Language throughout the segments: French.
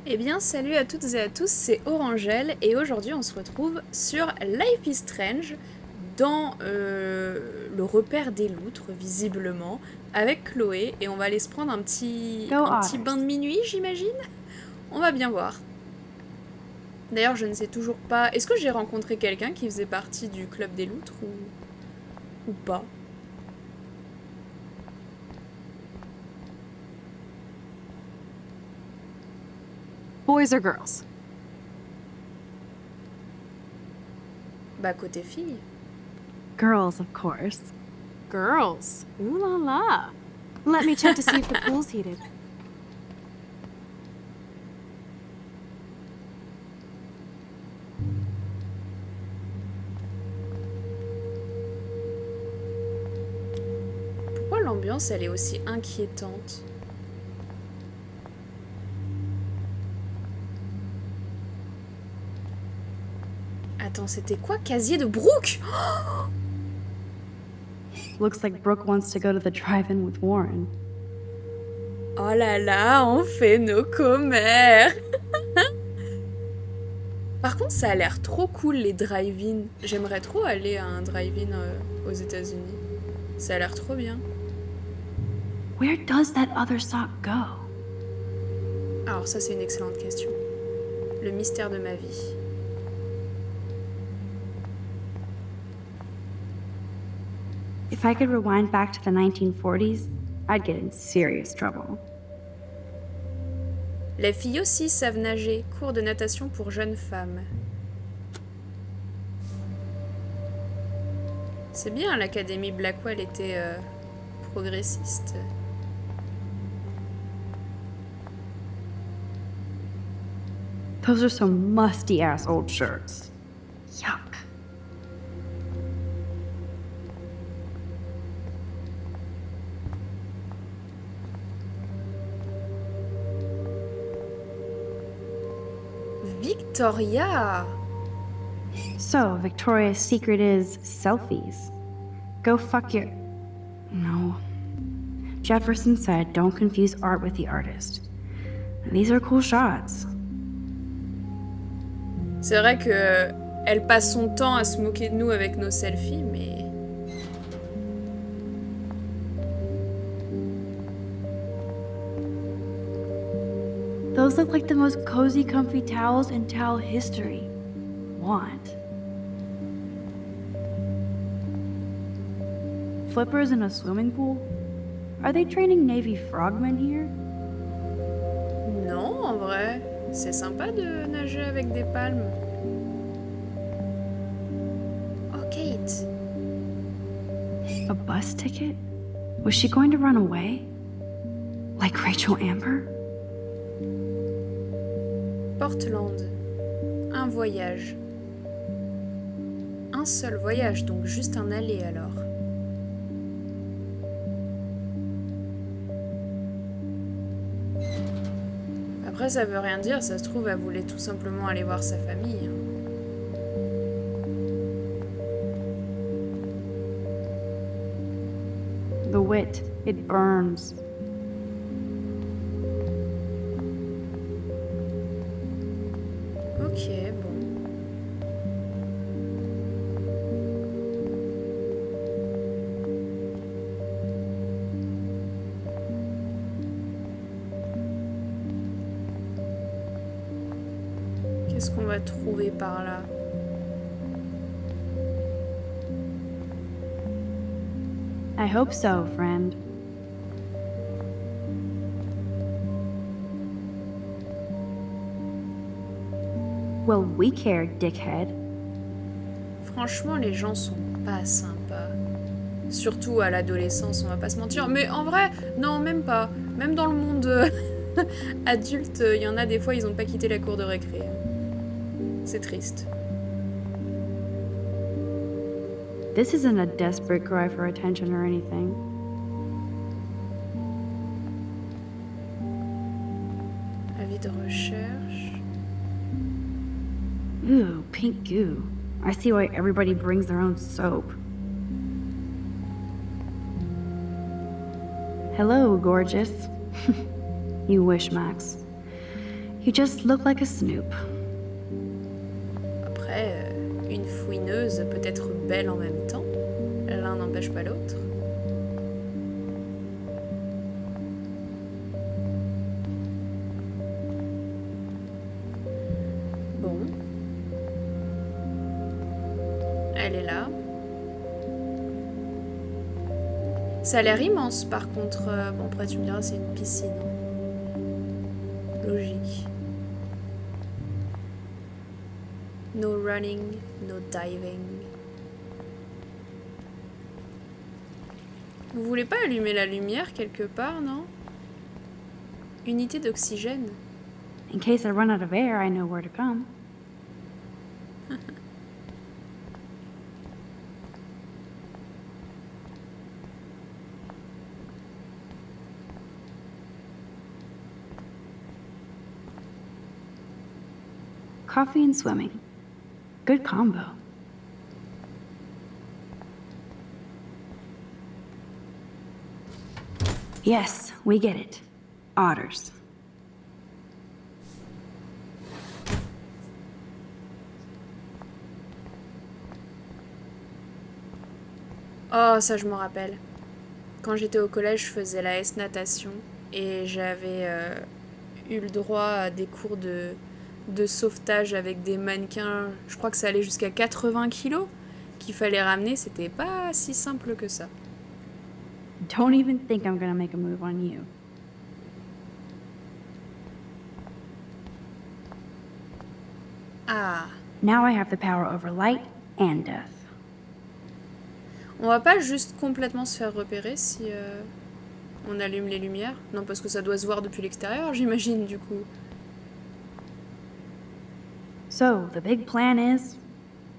Eh bien, salut à toutes et à tous, c'est Orangel et aujourd'hui on se retrouve sur Life is Strange dans le repère des loutres, visiblement, avec Chloé et on va aller se prendre Go un petit bain de Otters. minuit, j'imagine. On va bien voir. D'ailleurs, je ne sais toujours pas. Est-ce que j'ai rencontré quelqu'un qui faisait partie du club des loutres ou pas? Boys or girls? Bah, côté fille. Girls, of course. Girls. Ooh la la. Let me check to see if the pool's heated. Pourquoi l'ambiance elle est aussi inquiétante? Attends, c'était quoi? Casier de Brooke? Looks like Brooke wants to go to the drive-in with Warren. Oh là là, on fait nos commères. Par contre, ça a l'air trop cool les drive-in. J'aimerais trop aller à un drive-in aux États-Unis. Ça a l'air trop bien. Where does that other sock go? Alors ça, c'est une excellente question. Le mystère de ma vie. If I could rewind back to the 1940s, I'd get in serious trouble. Les filles aussi savent nager. Cours de natation pour jeunes femmes. C'est bien, l'Académie Blackwell était progressiste. Those are some musty-ass old shirts. Yuck. Victoria! So, Victoria's secret is selfies. Go fuck your... No. Jefferson said, don't confuse art with the artist. These are cool shots. C'est vrai que elle passe son temps à se moquer de nous avec nos selfies, mais... Those look like the most cozy, comfy towels in towel history. Want. Flippers in a swimming pool? Are they training Navy frogmen here? Non, en vrai, c'est sympa de nager avec des palmes. Oh, Kate. A bus ticket? Was she going to run away? Like Rachel Amber? Portland. Un voyage. Un seul voyage, donc juste un aller alors. Après, ça veut rien dire, ça se trouve, elle voulait tout simplement aller voir sa famille. The wit, it burns. Ok, bon. Qu'est-ce qu'on va trouver par là? I hope so, friend. Well, we care, dickhead. Franchement, les gens sont pas sympas. Surtout à l'adolescence, on va pas se mentir. Mais en vrai, non, même pas. Même dans le monde adulte, il y en a des fois, ils ont pas quitté la cour de récré. C'est triste. This isn't a desperate cry for attention or anything. Avis de recherche. Ooh, pink goo. I see why everybody brings their own soap. Hello, gorgeous. You wish, Max. You just look like a snoop. Après, une fouineuse peut être belle en même temps. L'un n'empêche pas l'autre. Bon. Elle est là. Ça a l'air immense par contre. Bon, après tu me diras, c'est une piscine. Logique. No running, no diving. Vous voulez pas allumer la lumière quelque part, non? Unité d'oxygène. In case I run out of air, I know where to come. Coffee and swimming. Good combo. Yes, we get it. Otters. Oh, ça je m'en rappelle. Quand j'étais au collège, je faisais la S natation et j'avais eu le droit à des cours de sauvetage avec des mannequins. Je crois que ça allait jusqu'à 80 kilos qu'il fallait ramener. C'était pas si simple que ça. Don't even think I'm gonna make a move on you. Ah, Now I have the power over light and death. on va pas juste complètement se faire repérer si on allume les lumières? Non, parce que ça doit se voir depuis l'extérieur, j'imagine, du coup. So, the big plan is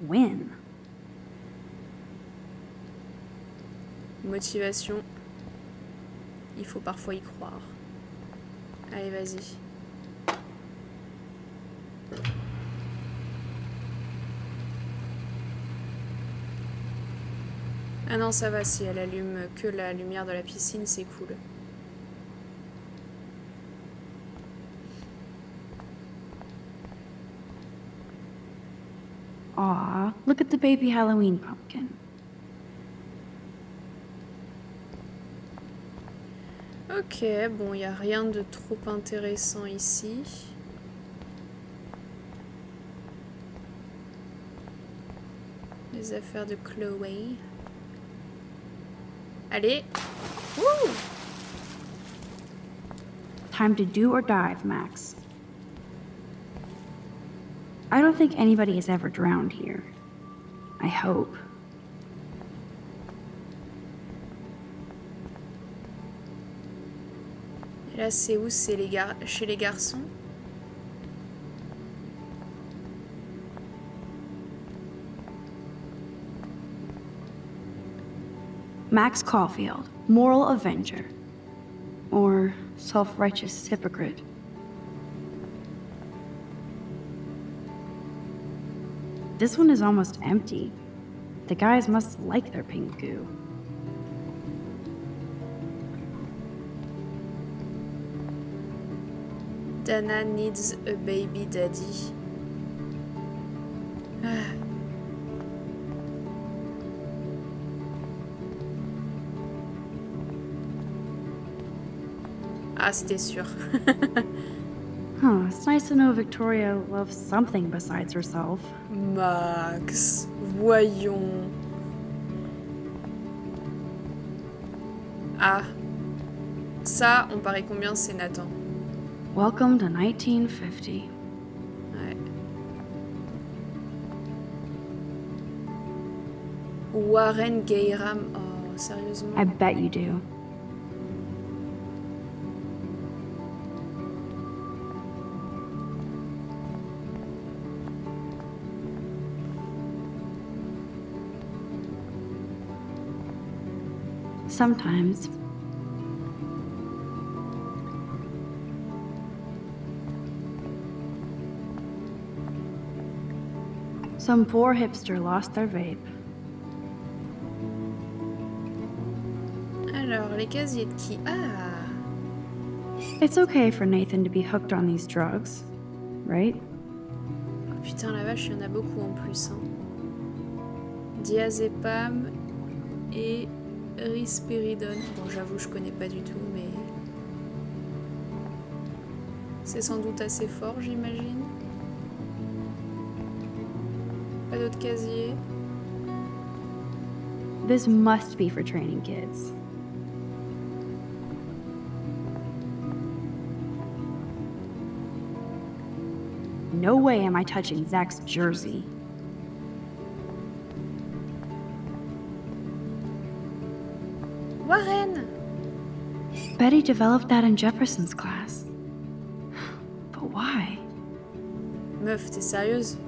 win. Motivation. Il faut parfois y croire. Allez, vas-y. Ah non, ça va, si elle allume que la lumière de la piscine, c'est cool. Aw, look at the baby Halloween pumpkin. Ok, bon, il n'y a rien de trop intéressant ici. Les affaires de Chloé. Allez. Wouh! Time to do or dive, Max. I don't think anybody has ever drowned here. I hope. Et là, c'est où? C'est chez les garçons? Max Caulfield, moral avenger. Or self-righteous hypocrite. This one is almost empty. The guys must like their pink goo. Dana needs a baby daddy. Ah. Ah, c'était sûr. Huh, it's nice to know Victoria loves something besides herself. Max, voyons. Ah. Ça, on parie combien, c'est Nathan? Welcome to 1950. Ouais. Warren Gayram. Oh, sérieusement. I bet you do. Sometimes. Some poor hipster lost their vape. Alors, les casiers de qui? Ah! It's okay for Nathan to be hooked on these drugs. right? Oh, putain, la vache, il y en a beaucoup en plus. Hein. Diazépam et risperidone. Bon, j'avoue, je connais pas du tout, mais... c'est sans doute assez fort, j'imagine. Pas d'autres casiers. This must be for training kids. No way am I touching Zach's jersey. Warren! Betty developed that in Jefferson's class. But why? Meuf, t'es sérieuse?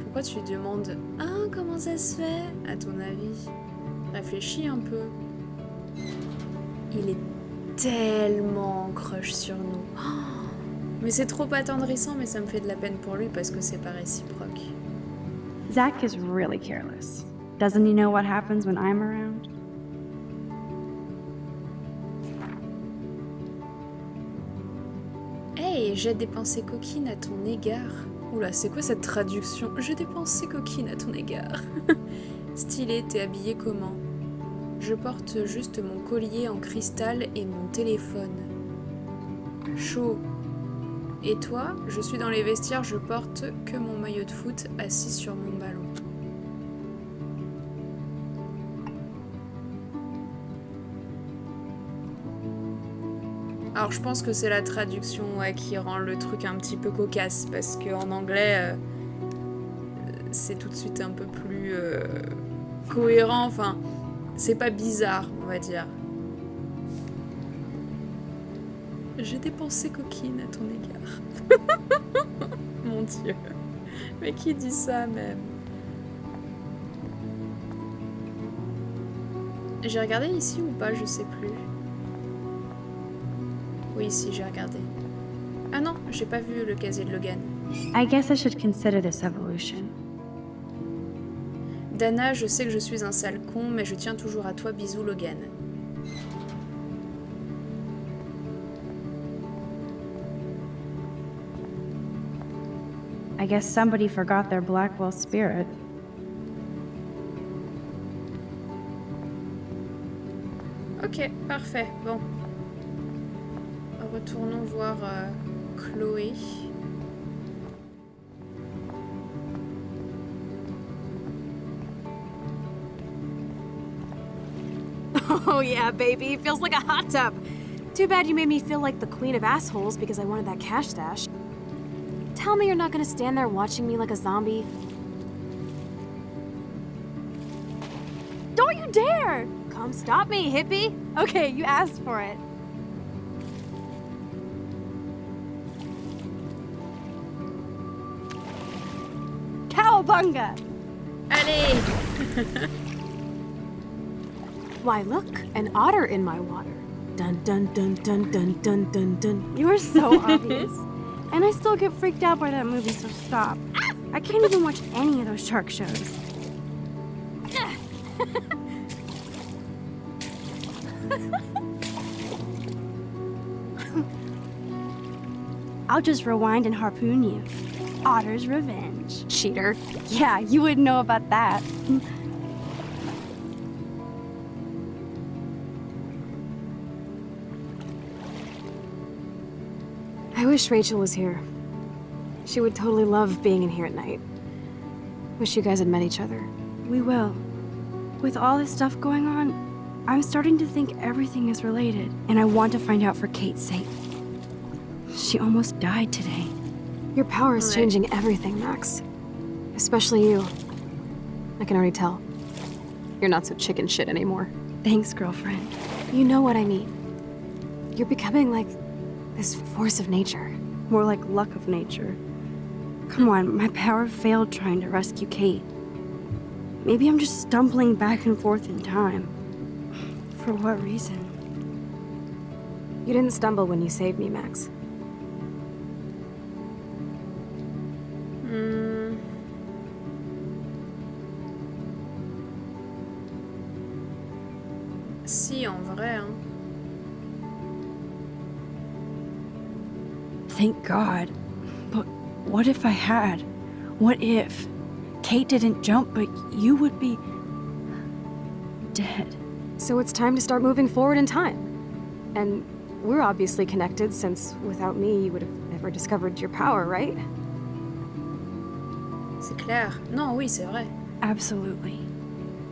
Pourquoi tu demandes « Ah, comment ça se fait ?» à ton avis? Réfléchis un peu. Il est tellement crush sur nous. Oh, mais c'est trop attendrissant, mais ça me fait de la peine pour lui parce que c'est pas réciproque. Zach is really careless. Doesn't he know what happens when I'm around? Hey, j'ai des pensées coquines à ton égard. Oula, c'est quoi cette traduction? J'ai des pensées coquines à ton égard. Stylé, t'es habillé comment? Je porte juste mon collier en cristal et mon téléphone. Chaud. Et toi? Je suis dans les vestiaires, je porte que mon maillot de foot assis sur mon ballon. Alors je pense que c'est la traduction qui rend le truc un petit peu cocasse, parce qu'en anglais, c'est tout de suite un peu plus cohérent, enfin, c'est pas bizarre, on va dire. J'ai des pensées coquines à ton égard. Mon Dieu. Mais qui dit ça même? J'ai regardé ici ou pas, je sais plus. Oui, si, j'ai regardé. Ah non, j'ai pas vu le casier de Logan. I guess I should consider this evolution. Dana, je sais que je suis un sale con, mais je tiens toujours à toi, bisous Logan. I guess somebody forgot their Blackwell spirit. Ok, parfait. Bon. Retournons voir Chloé. Oh yeah, baby. Feels like a hot tub. Too bad you made me feel like the queen of assholes because I wanted that cash stash. Tell me you're not gonna stand there watching me like a zombie. Don't you dare! Come stop me, hippie. Okay, you asked for it. Cowabunga! Allez! Why, look, an otter in my water. Dun dun dun dun dun dun dun dun. You are so obvious. And I still get freaked out by that movie, so stop. I can't even watch any of those shark shows. I'll just rewind and harpoon you. Otter's revenge. Cheater. Yeah, you wouldn't know about that. I wish Rachel was here. She would totally love being in here at night. Wish you guys had met each other. We will. With all this stuff going on, I'm starting to think everything is related, and I want to find out for Kate's sake. She almost died today. Your power is changing everything, Max. Especially you. I can already tell. You're not so chicken shit anymore. Thanks, girlfriend. You know what I mean. You're becoming like this force of nature. More like luck of nature. Come on, my power failed trying to rescue Kate. Maybe I'm just stumbling back and forth in time. For what reason? You didn't stumble when you saved me, Max. Si, en vrai, hein. Thank God. But What if I had? What if Kate didn't jump, but you would be dead? So it's time to start moving forward in time. And we're obviously connected, since without me, you would have never discovered your power, right? C'est clair. Non, oui, c'est vrai. Absolutely.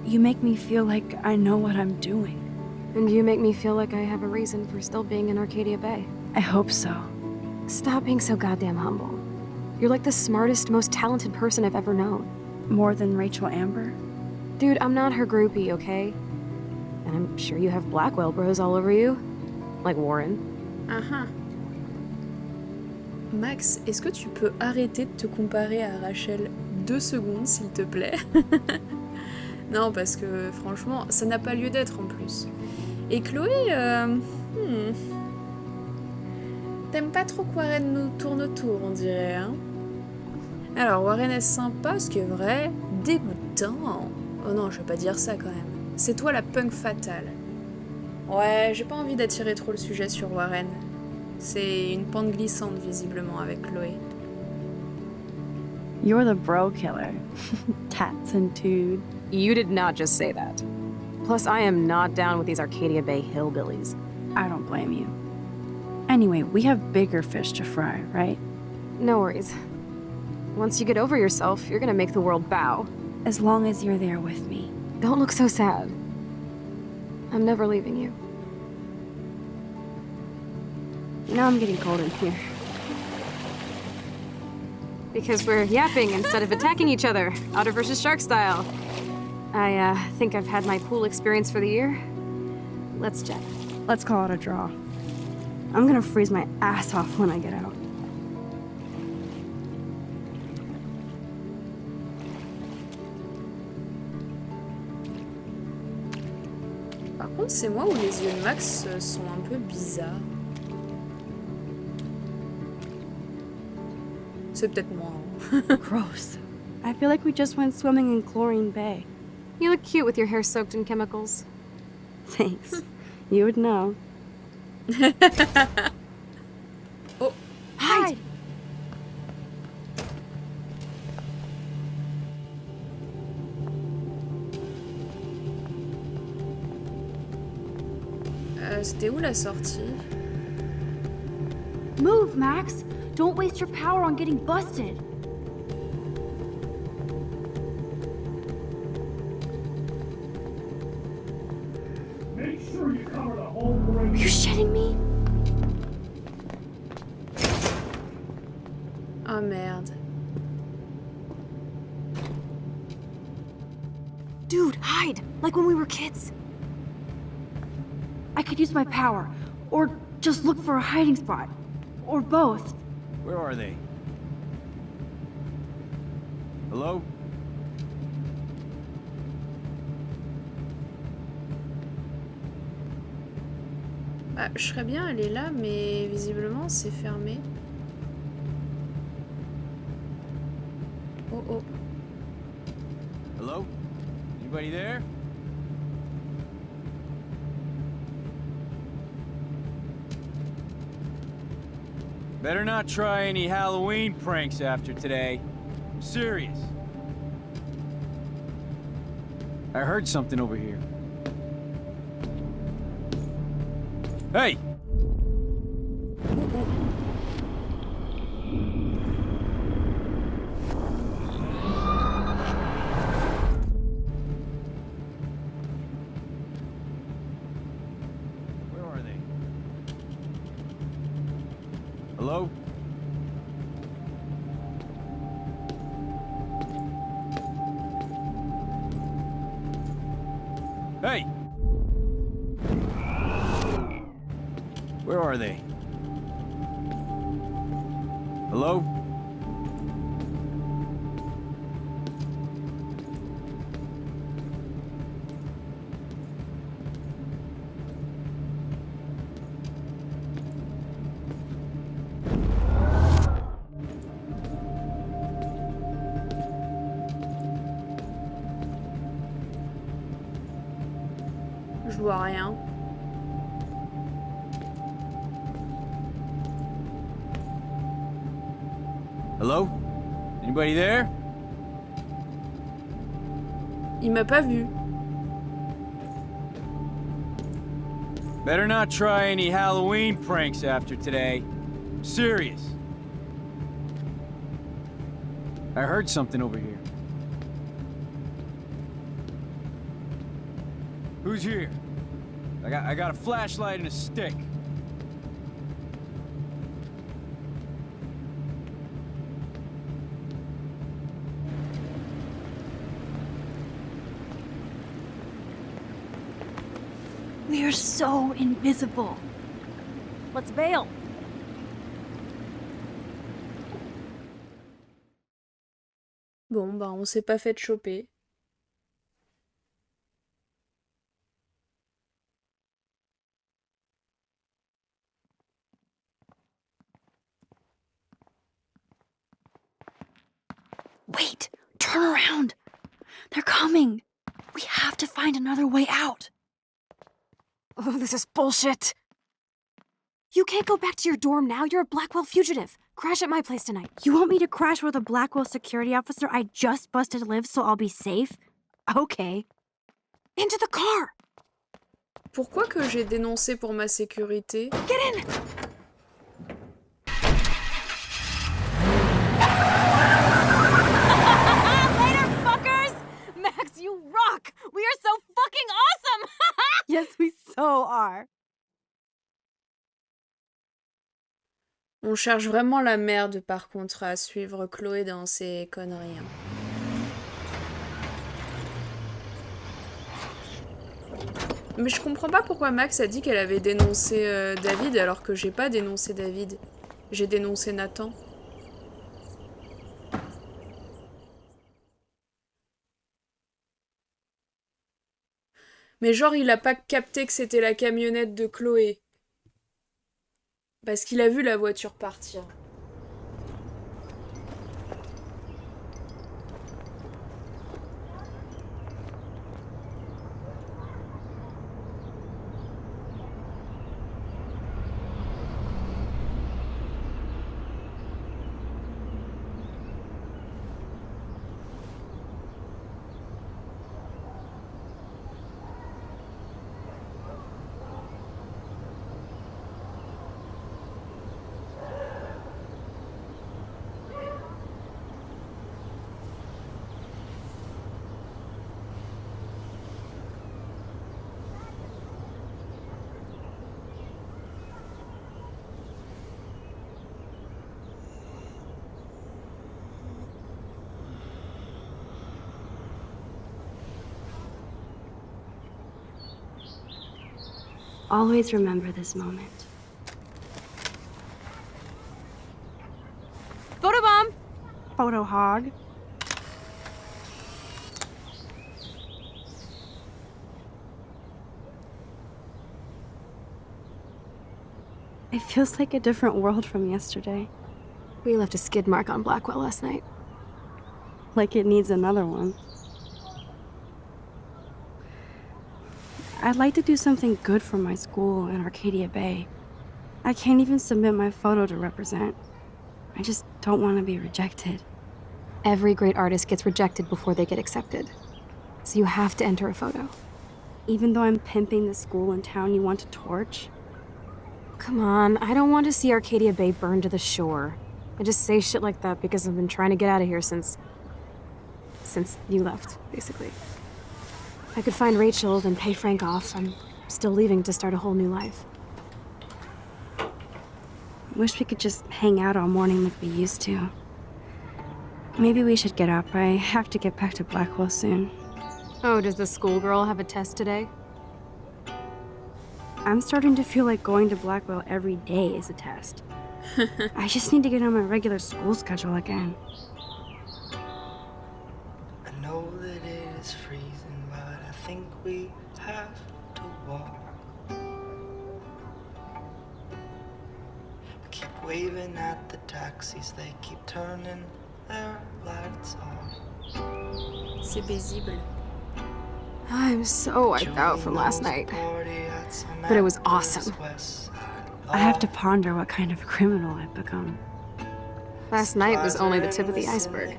You make me feel like I know what I'm doing. And you make me feel like I have a reason for still being in Arcadia Bay. I hope so. Stop being so goddamn humble. You're like the smartest, most talented person I've ever known. More than Rachel Amber? Dude, I'm not her groupie, okay? And I'm sure you have Blackwell bros all over you. Like Warren. Max, est-ce que tu peux arrêter de te comparer à Rachel 2 secondes, s'il te plaît? Non, parce que franchement, ça n'a pas lieu d'être en plus. Et Chloé, t'aimes pas trop que Warren nous tourne autour, on dirait, hein? Alors, Warren est sympa, ce qui est vrai, dégoûtant. Oh non, je vais pas dire ça quand même. C'est toi la punk fatale. Ouais, j'ai pas envie d'attirer trop le sujet sur Warren. C'est une pente glissante, visiblement, avec Chloé. You're the bro killer. Tats and tood. You did not just say that. Plus, I am not down with these Arcadia Bay hillbillies. I don't blame you. Anyway, we have bigger fish to fry, right? No worries. Once you get over yourself, you're gonna make the world bow. As long as you're there with me. Don't look so sad. I'm never leaving you. Now I'm getting cold in here. Because we're yapping instead of attacking each other, Otter versus Shark style. I think I've had my pool experience for the year. Let's jet. Let's call it a draw. I'm gonna freeze my ass off when I get out. Par contre, c'est moi où les yeux de Max sont un peu bizarres. C'est peut-être moi. Gross. I feel like we just went swimming in Chlorine Bay. You look cute with your hair soaked in chemicals. Thanks. You would know. Oh, Hide! c'était où la sortie? Move, Max! Don't waste your power on getting busted! Make sure you cover the whole parade. Are you shitting me? Oh merde. Dude, hide! Like when we were kids. I could use my power, or just look for a hiding spot. Or both. Where are they? Hello? Bah, je serais bien allée là, mais visiblement c'est fermé. Oh oh. Hello? Anybody there? Better not try any Halloween pranks after today. I'm serious. I heard something over here. Hey! Where are they? Hello? Hey! Where are they? Hello? Je vois rien. Hello? Anybody there? Il m'a pas vu. Better not try any Halloween pranks after today. I'm serious. I heard something over here. Who's here? I got a flashlight and a stick. We are so invisible. Let's bail. Bon, bah on s'est pas fait choper. Wait, turn around. They're coming. We have to find another way out. Oh, this is bullshit. You can't go back to your dorm now. You're a Blackwell fugitive. Crash at my place tonight. You want me to crash with a Blackwell security officer I just busted live so I'll be safe? Okay. Into the car. Pourquoi que j'ai dénoncé pour ma sécurité? Get in. Later, fuckers. Max, you rock. We are so fucking awesome. Yes, we so are. On cherche vraiment la merde par contre à suivre Chloé dans ses conneries. Hein. Mais je comprends pas pourquoi Max a dit qu'elle avait dénoncé David alors que j'ai pas dénoncé David. J'ai dénoncé Nathan. Mais genre il a pas capté que c'était la camionnette de Chloé. Parce qu'il a vu la voiture partir. Always remember this moment. Photobomb. Photo hog. It feels like a different world from yesterday. We left a skid mark on Blackwell last night. Like it needs another one. I'd like to do something good for my school in Arcadia Bay. I can't even submit my photo to represent. I just don't want to be rejected. Every great artist gets rejected before they get accepted. So you have to enter a photo. Even though I'm pimping the school in town you want to torch? Come on, I don't want to see Arcadia Bay burn to the shore. I just say shit like that because I've been trying to get out of here since you left, basically. If I could find Rachel, then pay Frank off, I'm still leaving to start a whole new life. Wish we could just hang out all morning like we used to. Maybe we should get up. I have to get back to Blackwell soon. Oh, does the schoolgirl have a test today? I'm starting to feel like going to Blackwell every day is a test. I just need to get on my regular school schedule again. I know that it is freezing, but I think we have to walk. I keep waving at the taxis, they keep turning their lights off. C'est paisible. I'm so wiped out from last night. But it was awesome. I have to ponder what kind of criminal I've become. Last night was only the tip of the iceberg.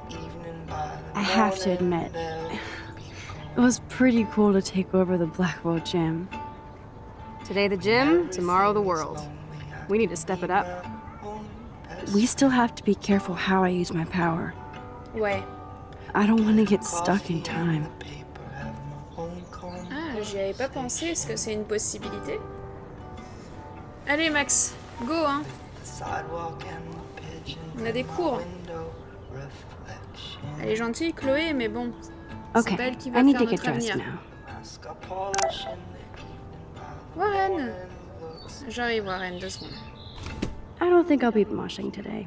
I have to admit, it was pretty cool to take over the Blackwell gym. Today the gym, tomorrow the world. We need to step it up. We still have to be careful how I use my power. Ouais. I don't want to get stuck in time. Ah, j'y avais pas pensé. Est-ce que c'est une possibilité? Allez, Max, go, hein. On a des cours. Elle est gentille, Chloé, mais bon, c'est pas Okay, elle qui va I need faire to get notre dressed avenir. now. Warren! J'arrive, Warren, 2 secondes. I don't think I'll be moshing today.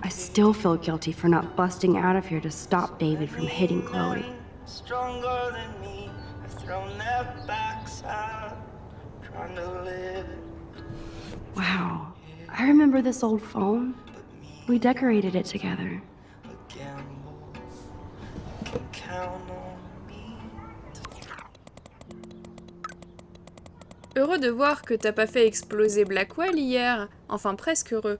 I still feel guilty for not busting out of here to stop David from hitting Chloe. Stronger than me, have thrown their backs out, trying to live it. Wow, I remember this old phone. We decorated it together. A gamble, you can count on me. Heureux de voir que t'as pas fait exploser Blackwell hier. Enfin, presque heureux.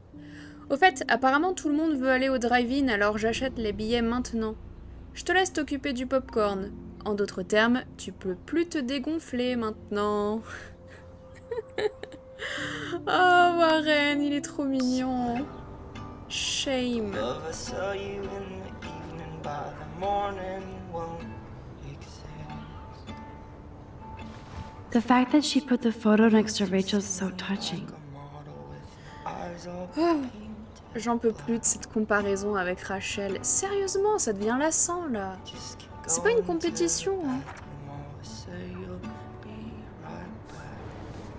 Au fait, apparemment tout le monde veut aller au drive-in, alors j'achète les billets maintenant. Je te laisse t'occuper du popcorn. En d'autres termes, tu peux plus te dégonfler maintenant. Oh, Warren, il est trop mignon. Shame. Love, I saw you in the evening, by the morning won't exist. The fact that she put the photo next to Rachel's is so touching. A model with eyes all Oh, j'en peux plus de cette comparaison avec Rachel. Sérieusement, ça devient lassant là. just keep C'est pas une going compétition, hein. till I'm always say you'll be right back.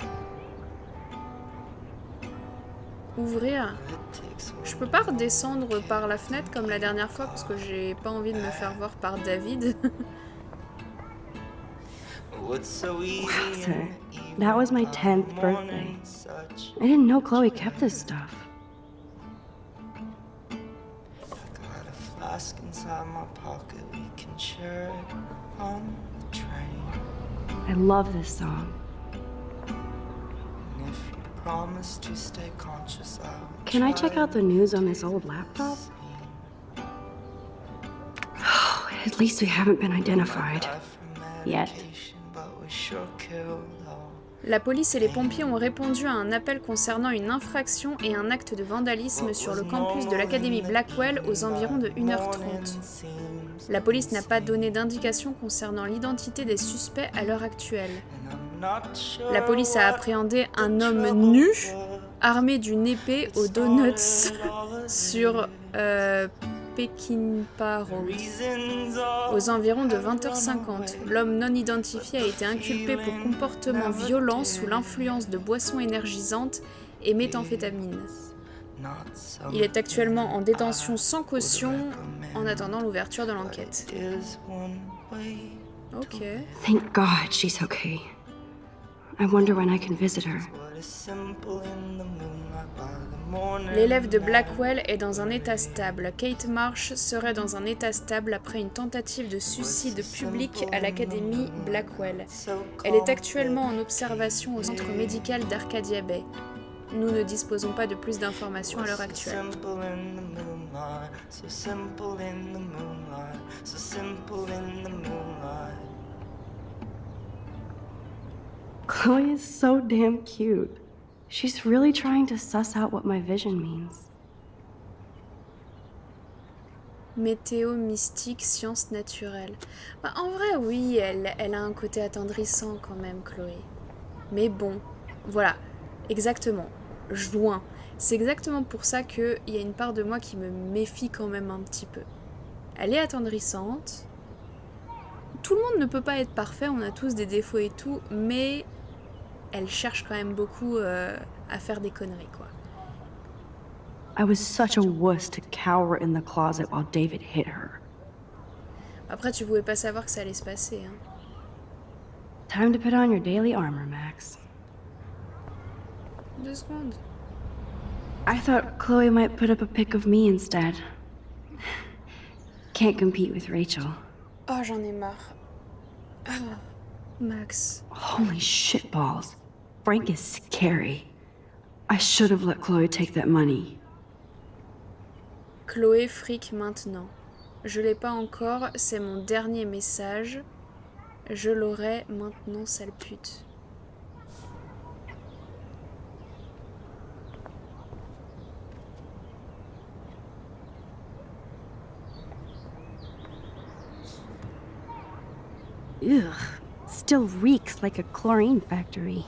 Ouvrir. It takes Je peux pas redescendre par la fenêtre comme la dernière fois parce que j'ai pas envie de me faire voir par David. what's so easy Wowzer. in the evening, That was my by the 10th birthday. morning, such I didn't know Chloe kept this stuff. got a flask inside my pocket, we can share it on the train. I love this song. And if you promise to stay conscious, I'll Can I try check out the news on this old laptop? At least we haven't been identified. Die for Yet. medication, but we sure killed all. La police et les pompiers ont répondu à un appel concernant une infraction et un acte de vandalisme sur le campus de l'Académie Blackwell aux environs de 1h30. La police n'a pas donné d'indication concernant l'identité des suspects à l'heure actuelle. La police a appréhendé un homme nu, armé d'une épée aux donuts sur Peckinpah Road. Aux environs de 20h50, l'homme non identifié a été inculpé pour comportement violent sous l'influence de boissons énergisantes et méthamphétamine. Il est actuellement en détention sans caution en attendant l'ouverture de l'enquête. Ok. Thank God she's okay. I wonder when I can visit her. L'élève de Blackwell est dans un état stable. Kate Marsh serait dans un état stable après une tentative de suicide public à l'Académie Blackwell. Elle est actuellement en observation au centre médical d'Arcadia Bay. Nous ne disposons pas de plus d'informations à l'heure actuelle. Chloe is so damn cute. She's really trying to suss out what my vision means. Météo, mystique, sciences naturelles. Bah, en vrai, oui, elle a un côté attendrissant quand même, Chloé. Mais bon, voilà, exactement. Joint. C'est exactement pour ça qu'il y a une part de moi qui me méfie quand même un petit peu. Elle est attendrissante. Tout le monde ne peut pas être parfait, on a tous des défauts et tout, mais elle cherche quand même beaucoup à faire des conneries, quoi. I was such a wuss to cower in the closet while David hit her. Après, tu pouvais pas savoir que ça allait se passer, hein. Time to put on your daily armor, Max. 2 secondes. I thought Chloe might put up a pic of me instead. Can't compete with Rachel. Oh, j'en ai marre. Ah. Max. Holy shitballs. Frank is scary. I should have let Chloe take that money. Chloé fric maintenant. Je l'ai pas encore, c'est mon dernier message. Je l'aurai maintenant, sale pute. Ugh. Still reeks like a chlorine factory.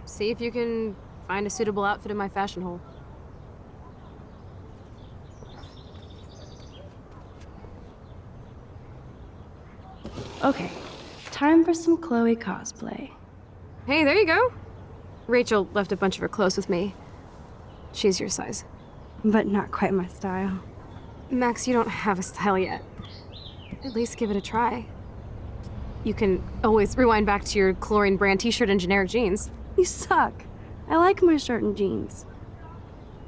See if you can find a suitable outfit in my fashion hole. Okay, time for some Chloe cosplay. Hey, there you go. Rachel left a bunch of her clothes with me. She's your size. But not quite my style. Max, you don't have a style yet. At least give it a try. You can always rewind back to your chlorine brand t-shirt and generic jeans. You suck. I like my shirt and jeans.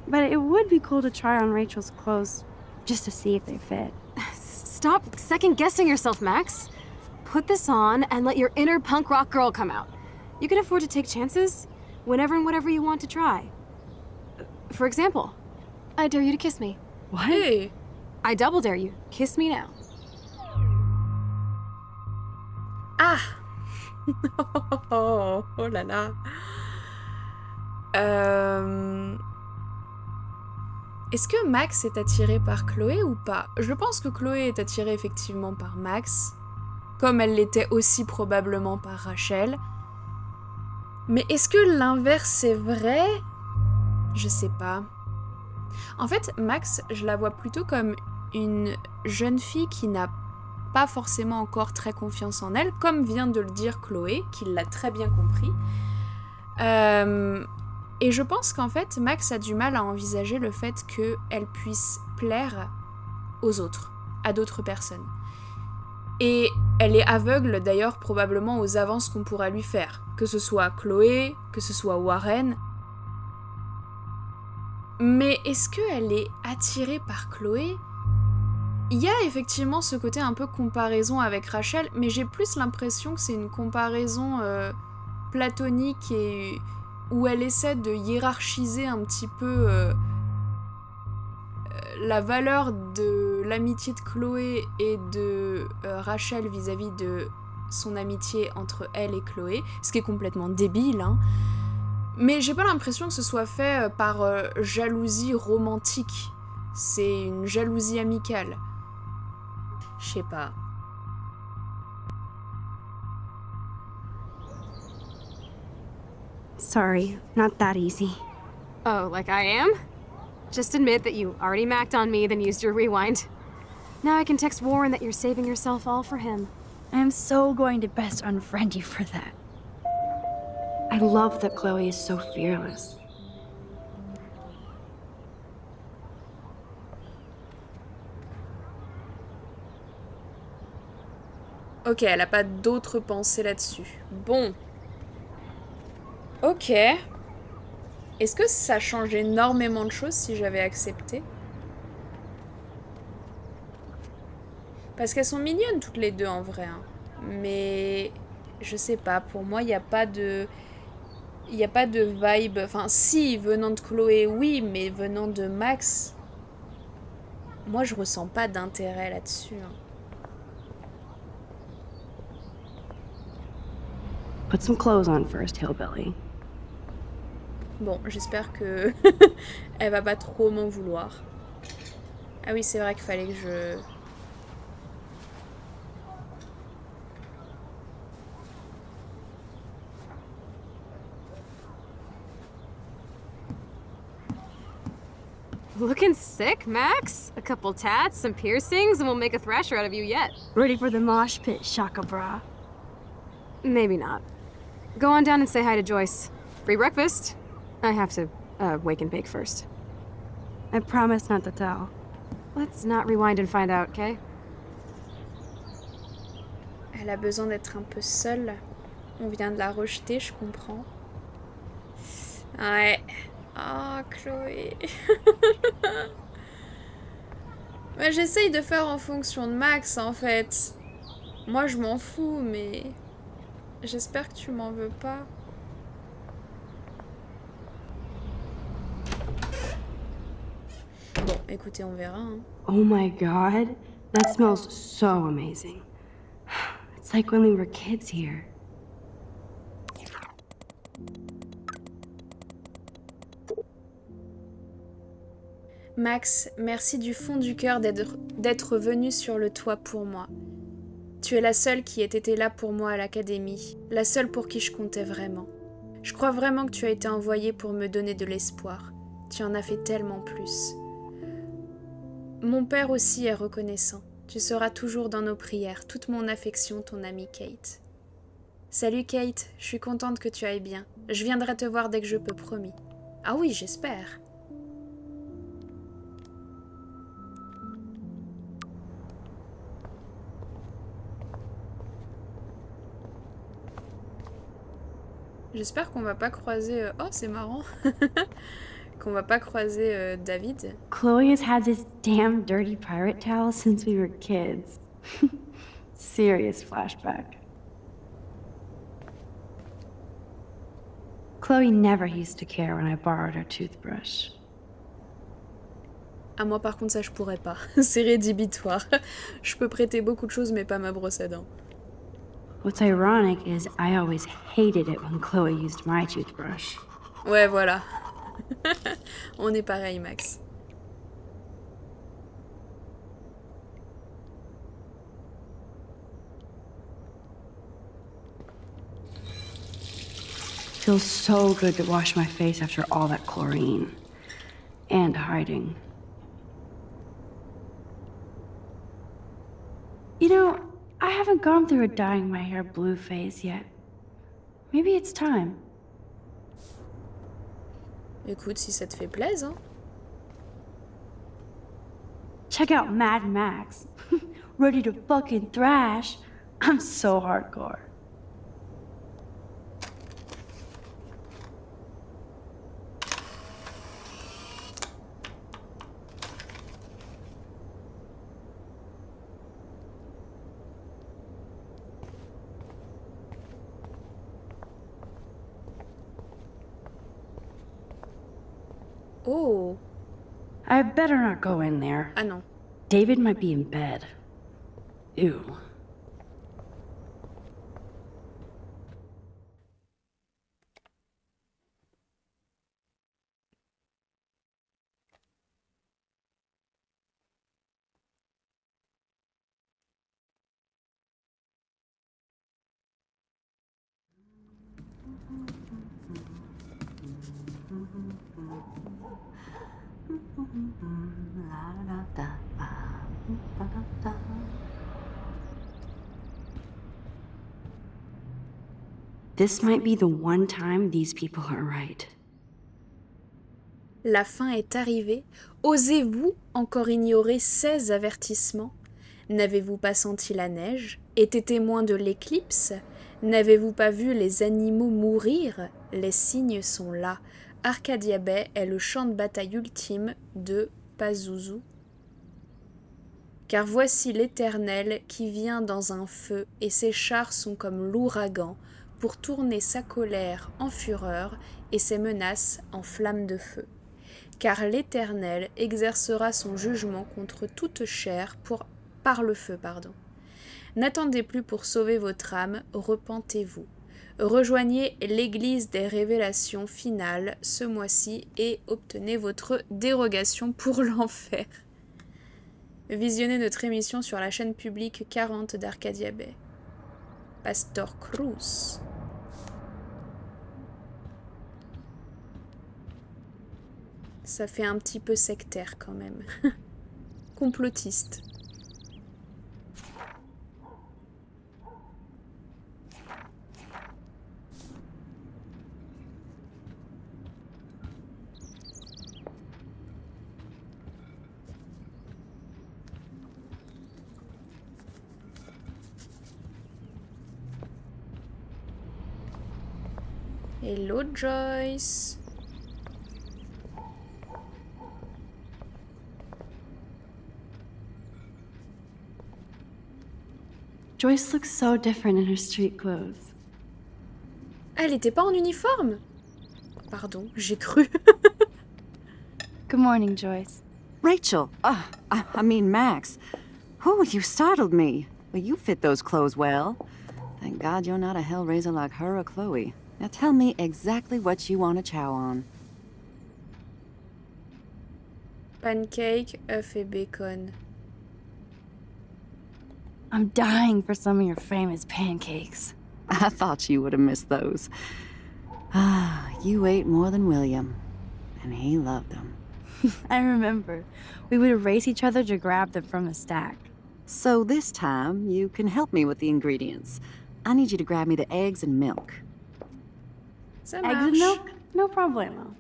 But it would be cool to try on Rachel's clothes just to see if they fit. Stop second-guessing yourself, Max. Put this on and let your inner punk rock girl come out. You can afford to take chances whenever and whatever you want to try. For example, I dare you to kiss me. What? Hey! I double dare you. Kiss me now. Ah! Oh là là. Est-ce que Max est attiré par Chloé ou pas? Je pense que Chloé est attirée effectivement par Max, comme elle l'était aussi probablement par Rachel. Mais est-ce que l'inverse est vrai? Je sais pas. En fait, Max, je la vois plutôt comme une jeune fille qui n'a pas forcément encore très confiance en elle, comme vient de le dire Chloé, qui l'a très bien compris. Et je pense qu'en fait, Max a du mal à envisager le fait qu'elle puisse plaire aux autres, à d'autres personnes. Et elle est aveugle d'ailleurs probablement aux avances qu'on pourra lui faire, que ce soit Chloé, que ce soit Warren. Mais est-ce qu'elle est attirée par Chloé ? Il y a effectivement ce côté un peu comparaison avec Rachel, mais j'ai plus l'impression que c'est une comparaison platonique et où elle essaie de hiérarchiser un petit peu la valeur de l'amitié de Chloé et de Rachel vis-à-vis de son amitié entre elle et Chloé, ce qui est complètement débile, hein. Mais j'ai pas l'impression que ce soit fait par jalousie romantique. C'est une jalousie amicale. Je sais pas. Sorry, not that easy. Oh, like I am? Just admit that you already macked on me, then used your rewind. Now I can text Warren that you're saving yourself all for him. I am so going to best unfriend you for that. I love that Chloe is so fearless. Ok, elle a pas d'autres pensées là-dessus. Bon. Ok. Est-ce que ça change énormément de choses si j'avais accepté? Parce qu'elles sont mignonnes toutes les deux en vrai. Hein. Mais je sais pas, pour moi il n'y a pas de... Il n'y a pas de vibe... Enfin si, venant de Chloé, oui, mais venant de Max... Moi je ressens pas d'intérêt là-dessus. Hein. Put some clothes on first, hillbilly. Bon, j'espère que elle va pas trop m'en vouloir. Ah oui, c'est vrai qu'il fallait que je... Looking sick, Max? A couple tats, some piercings, and we'll make a thrasher out of you yet. Ready for the mosh pit, Shaka Bra. Maybe not. Go on down and say hi to Joyce. Free breakfast. I have to, wake and bake first. I promise not to tell. Let's not rewind and find out, okay? Elle a besoin d'être un peu seule. On vient de la rejeter, je comprends. Ouais. Oh, Chloé. Bah, j'essaye de faire en fonction de Max, en fait. Moi, je m'en fous, mais j'espère que tu m'en veux pas. Bon, écoutez, on verra. Hein. Oh my god, that smells so amazing. It's like when we were kids here. Max, merci du fond du cœur d'être venu sur le toit pour moi. Tu es la seule qui ait été là pour moi à l'académie, la seule pour qui je comptais vraiment. Je crois vraiment que tu as été envoyée pour me donner de l'espoir. Tu en as fait tellement plus. Mon père aussi est reconnaissant. Tu seras toujours dans nos prières. Toute mon affection, ton amie Kate. Salut Kate, je suis contente que tu ailles bien. Je viendrai te voir dès que je peux, promis. Ah oui, j'espère. J'espère qu'on va pas croiser... Oh, c'est marrant. Qu'on va pas croiser David. Chloe has had this damn dirty pirate towel since we were kids. Serious flashback. Chloe never used to care when I borrowed her toothbrush. Ah, moi par contre ça je pourrais pas. C'est rédhibitoire. Je peux prêter beaucoup de choses mais pas ma brosse à dents. What's ironic is I always hated it when Chloe used my toothbrush. Ouais, voilà. On est pareil, Max. Feels so good to wash my face after all that chlorine. And hiding. You know, I haven't gone through a dyeing my hair blue phase yet. Maybe it's time. Écoute, si ça te fait plaisir, hein. Check out Mad Max. Ready to fucking thrash. I'm so hardcore. Oh. I better not go in there. Ah non. David might be in bed. Ew. This might be the one time these people are right. La fin est arrivée. Osez-vous encore ignorer 16 avertissements? N'avez-vous pas senti la neige? Été témoin de l'éclipse? N'avez-vous pas vu les animaux mourir? Les signes sont là. Arcadia Bay est le champ de bataille ultime de Pazuzu. Car voici l'Éternel qui vient dans un feu, et ses chars sont comme l'ouragan, pour tourner sa colère en fureur et ses menaces en flammes de feu. Car l'Éternel exercera son jugement contre toute chair par le feu. N'attendez plus pour sauver votre âme, repentez-vous. Rejoignez l'Église des révélations finales ce mois-ci et obtenez votre dérogation pour l'enfer. Visionnez notre émission sur la chaîne publique 40 d'Arcadia Bay. Pastor Cruz. Ça fait un petit peu sectaire quand même. Complotiste. Hello Joyce. Joyce looks so different in her street clothes. Elle était pas en uniforme? Pardon, j'ai cru. Good morning, Joyce. Rachel, I mean Max. Oh, you startled me. Well, you fit those clothes well. Thank God you're not a hellraiser like her or Chloe. Now tell me exactly what you want to chow on. Pancake, œuf et bacon. I'm dying for some of your famous pancakes. I thought you would have missed those. Ah, you ate more than William, and he loved them. I remember. We would race each other to grab them from the stack. So this time, you can help me with the ingredients. I need you to grab me the eggs and milk. Ça Eggs and marche. milk? No problemo.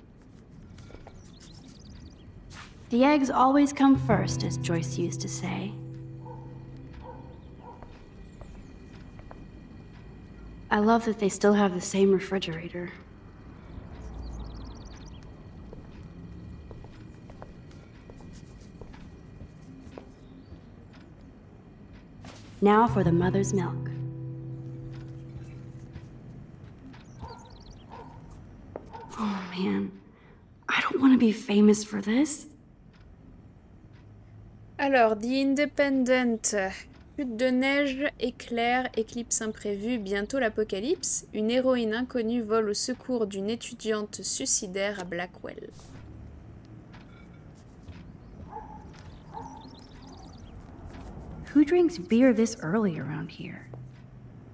The eggs always come first, as Joyce used to say. I love that they still have the same refrigerator. Now for the mother's milk. Oh man, I don't want to be famous for this. Alors, The Independent. Chute de neige, éclair, éclipse imprévue, bientôt l'apocalypse. Une héroïne inconnue vole au secours d'une étudiante suicidaire à Blackwell. Who drinks beer this early around here?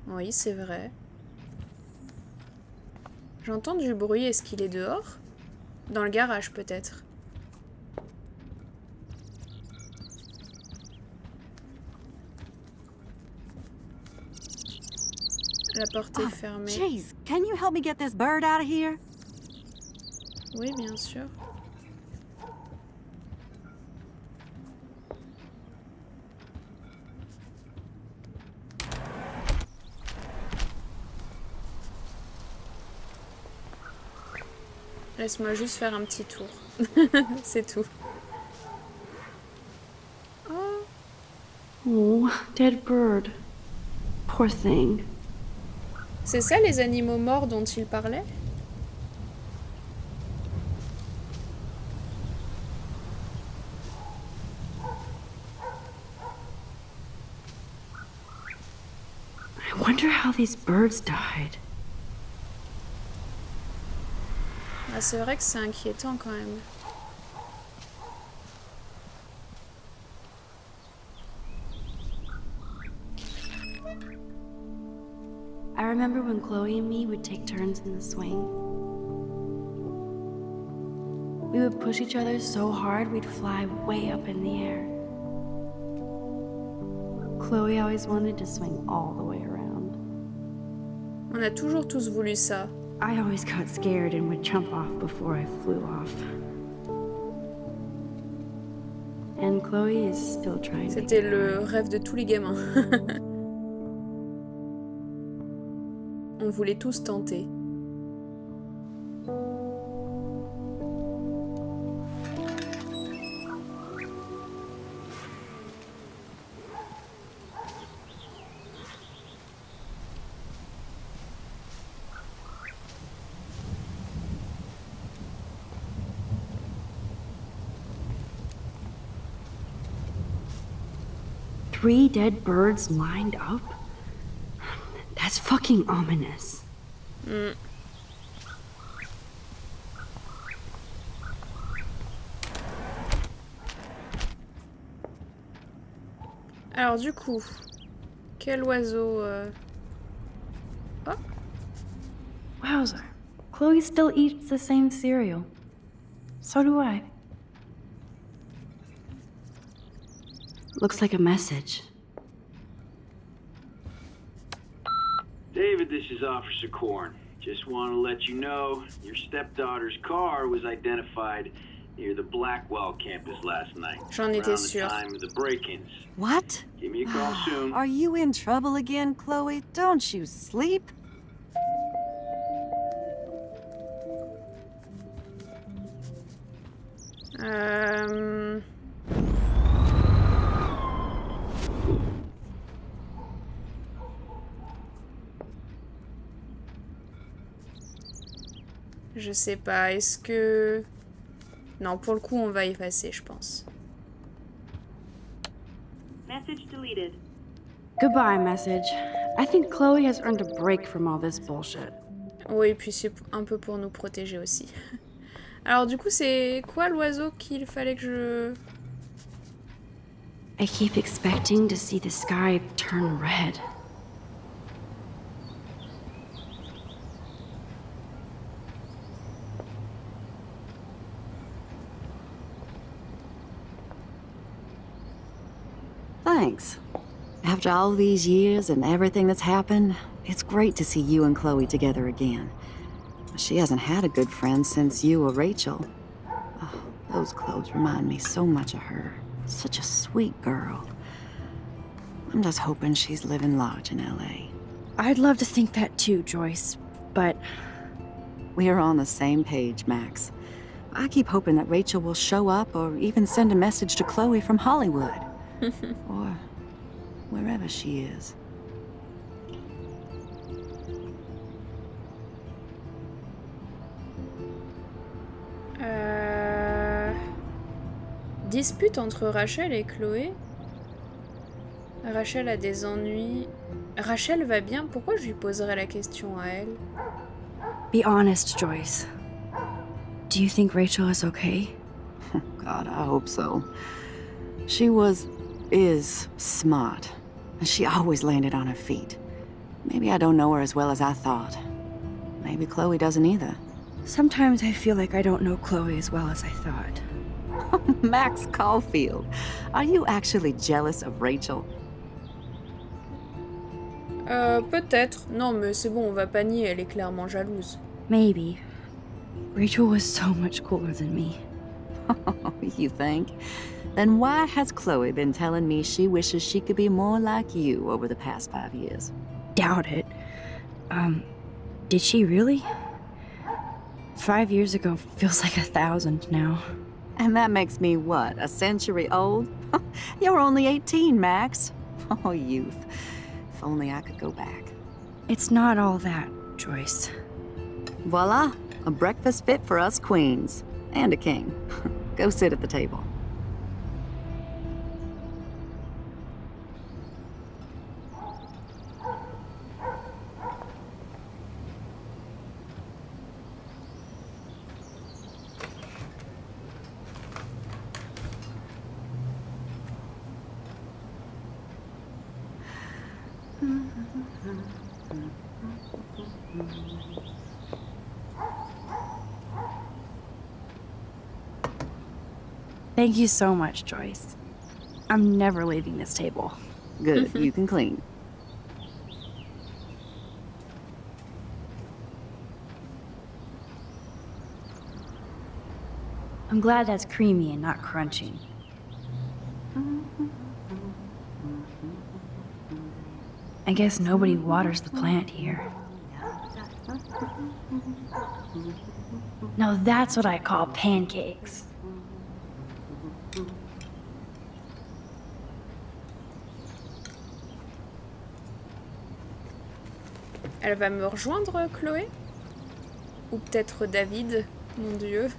Oui, c'est vrai. J'entends du bruit, est-ce qu'il est dehors? Dans le garage, peut-être. La porte est fermée. Jeez, can you help me get this bird out of here? Oui, bien sûr. Laisse-moi juste faire un petit tour. C'est tout. Oh, Oh, dead bird. Poor thing. c'est ça les animaux morts dont il parlait? I wonder how these birds died. Ah, c'est vrai que c'est inquiétant quand même. I remember when Chloe and me would take turns in the swing. We would push each other so hard we'd fly way up in the air. Chloe always wanted to swing all the way around. On a toujours tous voulu ça. I always got scared and would jump off before I flew off. And Chloe is still trying to C'était get le on. rêve de tous les gamins. On voulait tous tenter. Three dead birds lined up? That's fucking ominous. Hmm. Alors du coup, quel oiseau Oh, Wowzer. Chloe still eats the same cereal. So do I. Looks like a message. David, this is Officer Korn. Just want to let you know your stepdaughter's car was identified near the Blackwell campus last night. J'en étais around the sûre. time of the break-ins. What? Give me a call soon. Are you in trouble again, Chloe? Don't you sleep? euh... Je sais pas, est-ce que... Non, pour le coup, on va effacer, je pense. Message deleted. Goodbye, message. I think Chloe has earned a break from all this bullshit. Oui, puis c'est un peu pour nous protéger aussi. Alors du coup, c'est quoi l'oiseau qu'il fallait que je... I keep expecting to see the sky turn red. Thanks. After all these years and everything that's happened, it's great to see you and Chloe together again. She hasn't had a good friend since you or Rachel. Oh, those clothes remind me so much of her. Such a sweet girl. I'm just hoping she's living large in LA. I'd love to think that too, Joyce, but... We're on the same page, Max. I keep hoping that Rachel will show up or even send a message to Chloe from Hollywood. Or wherever she is. Dispute entre Rachel et Chloé. Rachel a des ennuis. Rachel va bien, pourquoi je lui poserais la question à elle? Be honest, Joyce. Do you think Rachel is okay? God, I hope so. She is smart. She always landed on her feet. Maybe I don't know her as well as I thought. Maybe Chloe doesn't either. Sometimes I feel like I don't know Chloe as well as I thought. Max Caulfield, are you actually jealous of Rachel? Peut-être. Non, mais c'est bon, on va pas nier, elle est clairement jalouse. Maybe. Rachel was so much cooler than me. You think? Then why has Chloe been telling me she wishes she could be more like you over the past 5 years? Doubt it. Did she really? 5 years ago feels like 1,000 now. And that makes me what, a century old? You're only 18, Max. Oh, youth. If only I could go back. It's not all that, Joyce. Voila, a breakfast fit for us queens. And a king. Go sit at the table. Thank you so much, Joyce. I'm never leaving this table. Good, you can clean. I'm glad that's creamy and not crunchy. I guess nobody waters the plant here. Now that's what I call pancakes. Elle va me rejoindre, Chloé? Ou peut-être David, mon Dieu.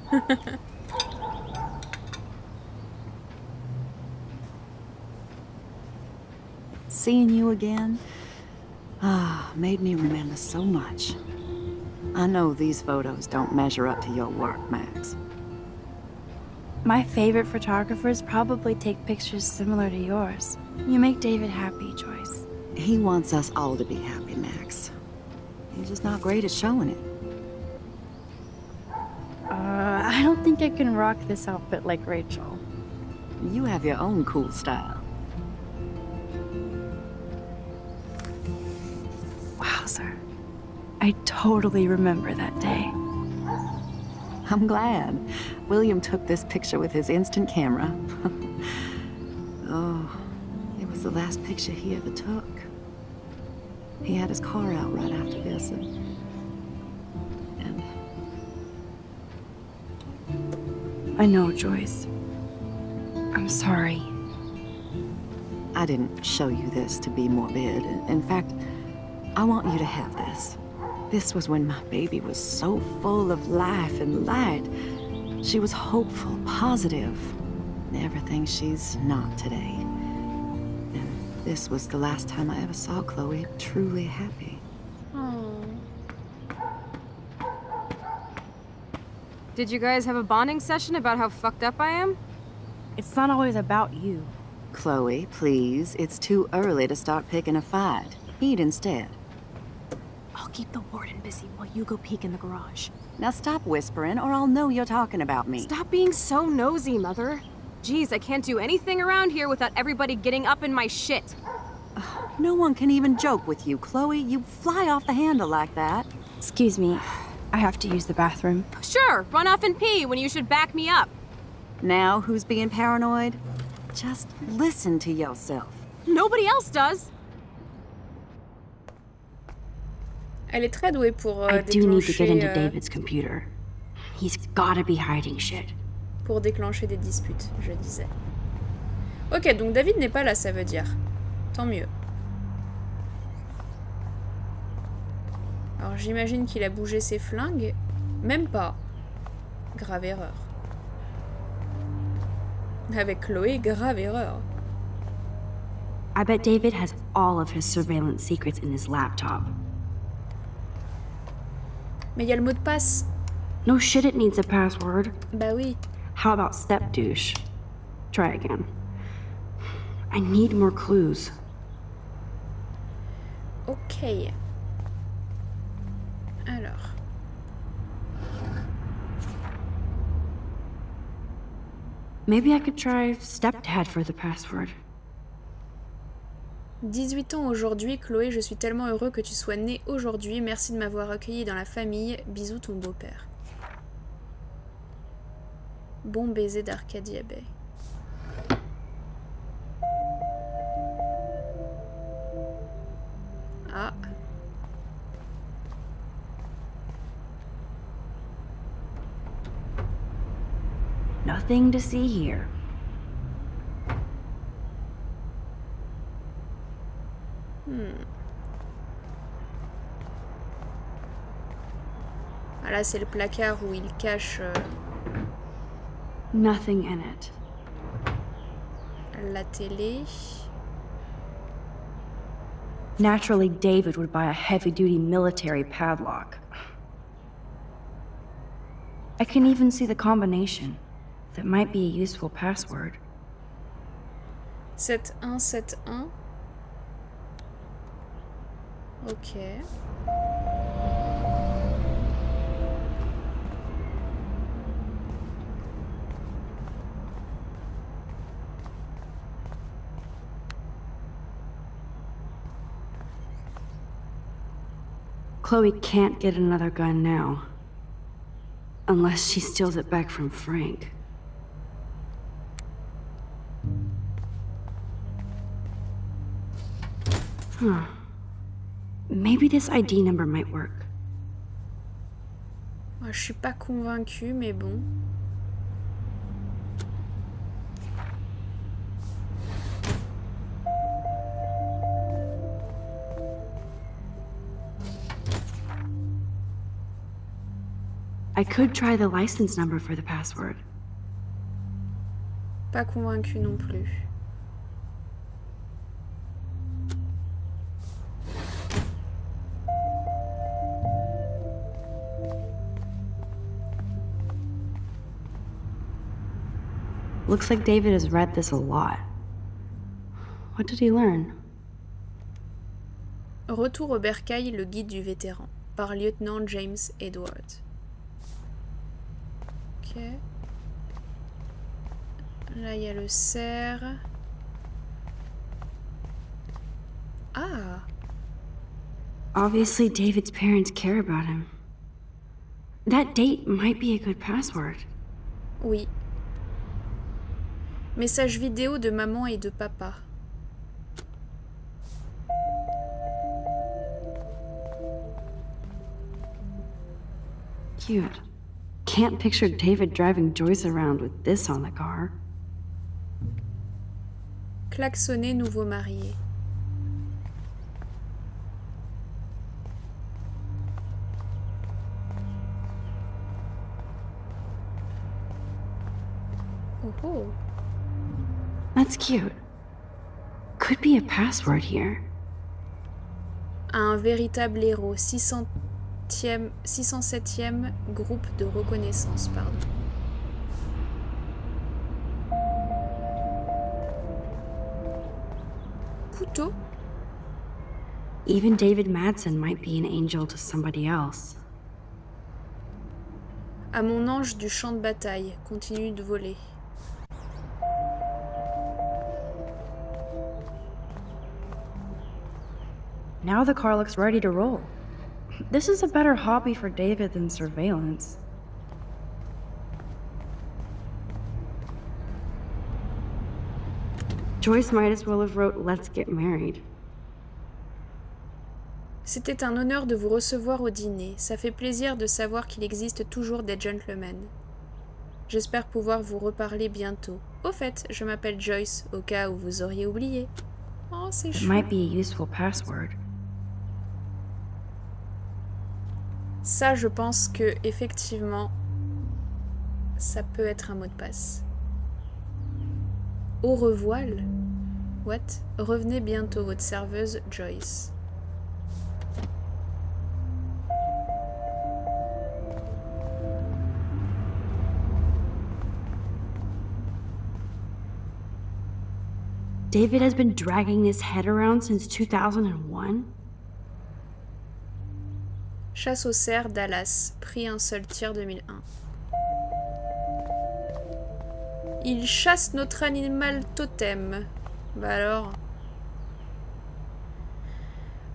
Seeing you again, made me remember so much. I know these photos don't measure up to your work, Max. My favorite photographers probably take pictures similar to yours. You make David happy, Joyce. He wants us all to be happy, Max. He's just not great at showing it. I don't think I can rock this outfit like Rachel. You have your own cool style. Wowzer. I totally remember that day. I'm glad. William took this picture with his instant camera. Oh, it was the last picture he ever took. He had his car out right after this, and I know, Joyce. I'm sorry. I didn't show you this to be morbid. In fact, I want you to have this. This was when my baby was so full of life and light. She was hopeful, positive, everything she's not today. And this was the last time I ever saw Chloe truly happy. Oh. Did you guys have a bonding session about how fucked up I am? It's not always about you. Chloe, please, it's too early to start picking a fight. Eat instead. I'll keep the warden busy while you go peek in the garage. Now stop whispering or I'll know you're talking about me. Stop being so nosy, Mother. Jeez, I can't do anything around here without everybody getting up in my shit. No one can even joke with you, Chloe. You fly off the handle like that. Excuse me, I have to use the bathroom. Sure, run off and pee when you should back me up. Now who's being paranoid? Just listen to yourself. Nobody else does. Elle est très douée pour I do need to get into déclencher, David's computer. He's gotta be hiding shit. pour déclencher des disputes, je disais. Ok, donc David n'est pas là, ça veut dire. Tant mieux. Alors j'imagine qu'il a bougé ses flingues. Même pas. Grave erreur. Avec Chloé, grave erreur. I bet David has all of his surveillance secrets in his laptop. Mais il y a le mot de passe. No shit, it needs a password. Bah oui. How about step douche? Try again. I need more clues. Ok. Alors. Maybe I could try stepdad for the password. 18 ans aujourd'hui, Chloé, je suis tellement heureux que tu sois née aujourd'hui. Merci de m'avoir accueilli dans la famille. Bisous ton beau-père. Bon baiser d'Arcadia Bay. Ah. Nothing to see here. Ah là, c'est le placard où il cache Nothing in it. la télé. Naturally, David would buy a heavy-duty military padlock. I can even see the combination. That might be a useful password. 7171. Ok. Chloe can't get another gun now. Unless she steals it back from Frank. Huh. Maybe this ID number might work. Moi, je suis pas convaincue, mais bon. I could try the license number for the password. Pas convaincue non plus. Looks like David has read this a lot. What did he learn? Retour au bercail, le guide du vétéran, par lieutenant James Edward. Ok. Là, il y a le cerf. Ah! Obviously, David's parents care about him. That date might be a good password. Oui. Message vidéo de maman et de papa. Cute. Can't picture David driving Joyce around with this on the car. Klaxonner nouveau marié. Oh oh. That's cute. Could be a password here. Un véritable héros. 607e groupe de reconnaissance, pardon. Couteau. Even David Madsen might be an angel to somebody else. À mon ange du champ de bataille. Continue de voler. Now the car looks ready to roll. This is a better hobby for David than surveillance. Joyce might as well have wrote "Let's get married." C'était un honneur de vous recevoir au dîner. Ça fait plaisir de savoir qu'il existe toujours des gentlemen. J'espère pouvoir vous reparler bientôt. Au fait, je m'appelle Joyce, au cas où vous auriez oublié. Oh, c'est It chou. might be a useful password. Ça, je pense que effectivement, ça peut être un mot de passe. Au revoir. What? Revenez bientôt, votre serveuse Joyce. David has been dragging his head around since 2001? Chasse aux cerfs, Dallas. Pris un seul tir 2001. Il chasse notre animal totem. Bah alors.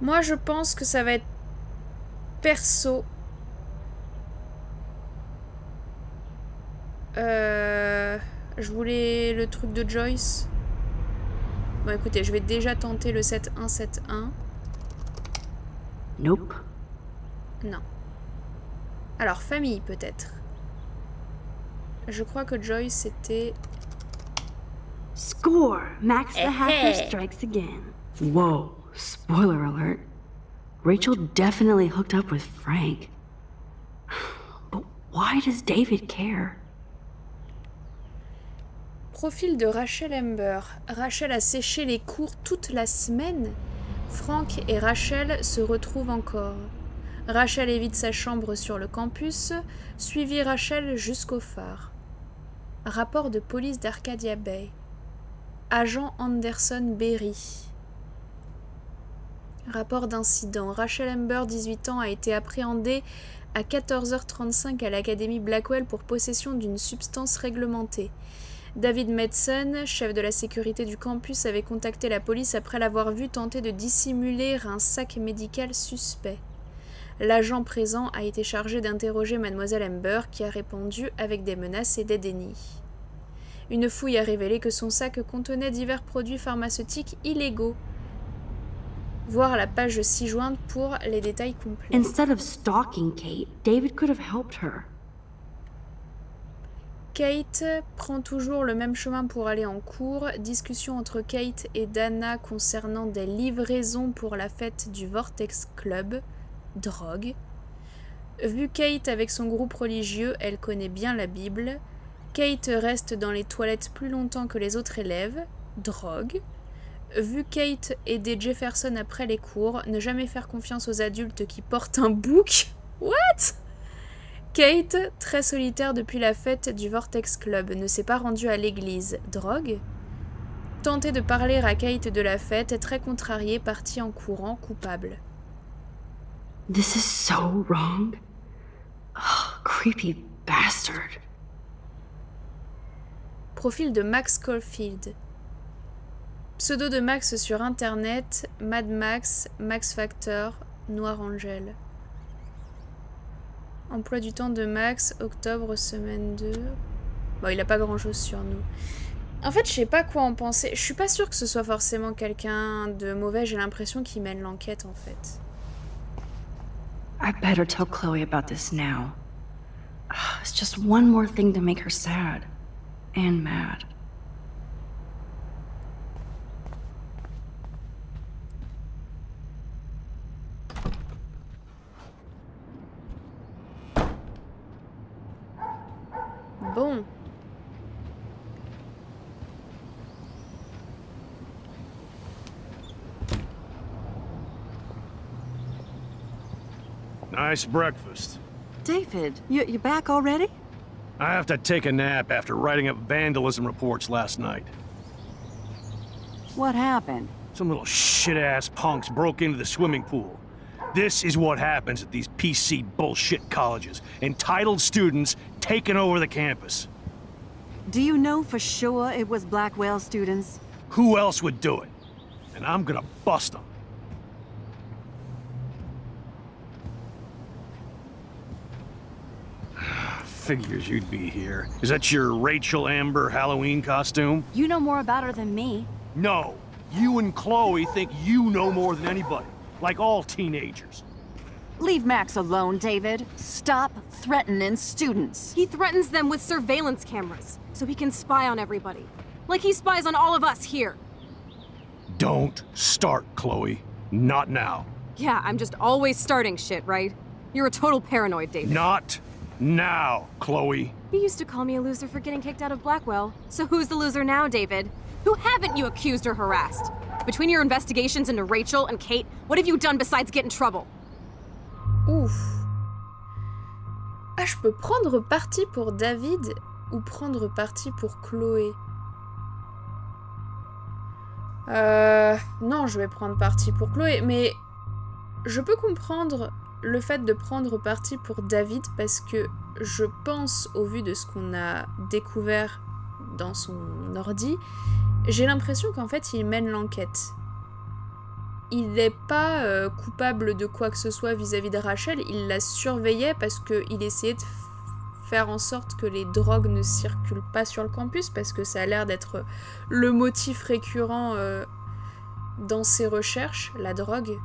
Moi, je pense que ça va être perso. Je voulais le truc de Joyce. Bon, écoutez, je vais déjà tenter le 7-1-7-1. Nope. Non. Alors, famille, peut-être. Je crois que Joyce, c'était... Score! Max the Hacker Hey. strikes again. Whoa, spoiler alert. Rachel definitely hooked up with Frank. But why does David care? Profil de Rachel Amber. Rachel a séché les cours toute la semaine. Frank et Rachel se retrouvent encore. Rachel évite sa chambre sur le campus, suivit Rachel jusqu'au phare. Rapport de police d'Arcadia Bay. Agent Anderson Berry. Rapport d'incident. Rachel Amber, 18 ans, a été appréhendée à 14h35 à l'Académie Blackwell pour possession d'une substance réglementée. David Madsen, chef de la sécurité du campus, avait contacté la police après l'avoir vue tenter de dissimuler un sac médical suspect. L'agent présent a été chargé d'interroger Mademoiselle Amber, qui a répondu avec des menaces et des dénis. Une fouille a révélé que son sac contenait divers produits pharmaceutiques illégaux. Voir la page ci-jointe pour les détails complets. Instead of stalking Kate, David could have helped her. Kate prend toujours le même chemin pour aller en cours. Discussion entre Kate et Dana concernant des livraisons pour la fête du Vortex Club. Drogue. Vu Kate avec son groupe religieux, elle connaît bien la Bible. Kate reste dans les toilettes plus longtemps que les autres élèves. Drogue. Vu Kate aider Jefferson après les cours, ne jamais faire confiance aux adultes qui portent un bouc. What? Kate, très solitaire depuis la fête du Vortex Club, ne s'est pas rendue à l'église. Drogue. Tenter de parler à Kate de la fête, est très contrariée, partie en courant, coupable. This is so wrong. Oh, creepy bastard. Profil de Max Caulfield. Pseudo de Max sur internet, Mad Max, Max Factor, Noir Angel. Emploi du temps de Max, octobre, semaine 2. Bon, il a pas grand chose sur nous. En fait, je sais pas quoi en penser. Je suis pas sûre que ce soit forcément quelqu'un de mauvais, j'ai l'impression qu'il mène l'enquête en fait. I better tell Chloe about this now. It's just one more thing to make her sad. And mad. Bon. Nice breakfast. David, you back already? I have to take a nap after writing up vandalism reports last night. What happened? Some little shit-ass punks broke into the swimming pool. This is what happens at these PC bullshit colleges. Entitled students taking over the campus. Do you know for sure it was Blackwell students? Who else would do it? And I'm gonna bust them. Figures you'd be here. Is that your Rachel Amber Halloween costume? You know more about her than me. No. You and Chloe think you know more than anybody. Like all teenagers. Leave Max alone, David. Stop threatening students. He threatens them with surveillance cameras, so he can spy on everybody. Like he spies on all of us here. Don't start, Chloe. Not now. Yeah, I'm just always starting shit, right? You're a total paranoid, David. Not now, Chloe. You used to call me a loser for getting kicked out of Blackwell. So who's the loser now, David? Who haven't you accused or harassed? Between your investigations into Rachel and Kate, what have you done besides get in trouble? Ouf. Ah, je peux prendre parti pour David ou prendre parti pour Chloé. Non, je vais prendre parti pour Chloé, mais je peux comprendre le fait de prendre parti pour David parce que je pense, au vu de ce qu'on a découvert dans son ordi, j'ai l'impression qu'en fait il mène l'enquête. Il n'est pas coupable de quoi que ce soit vis-à-vis de Rachel, il la surveillait parce qu'il essayait de faire en sorte que les drogues ne circulent pas sur le campus, parce que ça a l'air d'être le motif récurrent dans ses recherches, la drogue.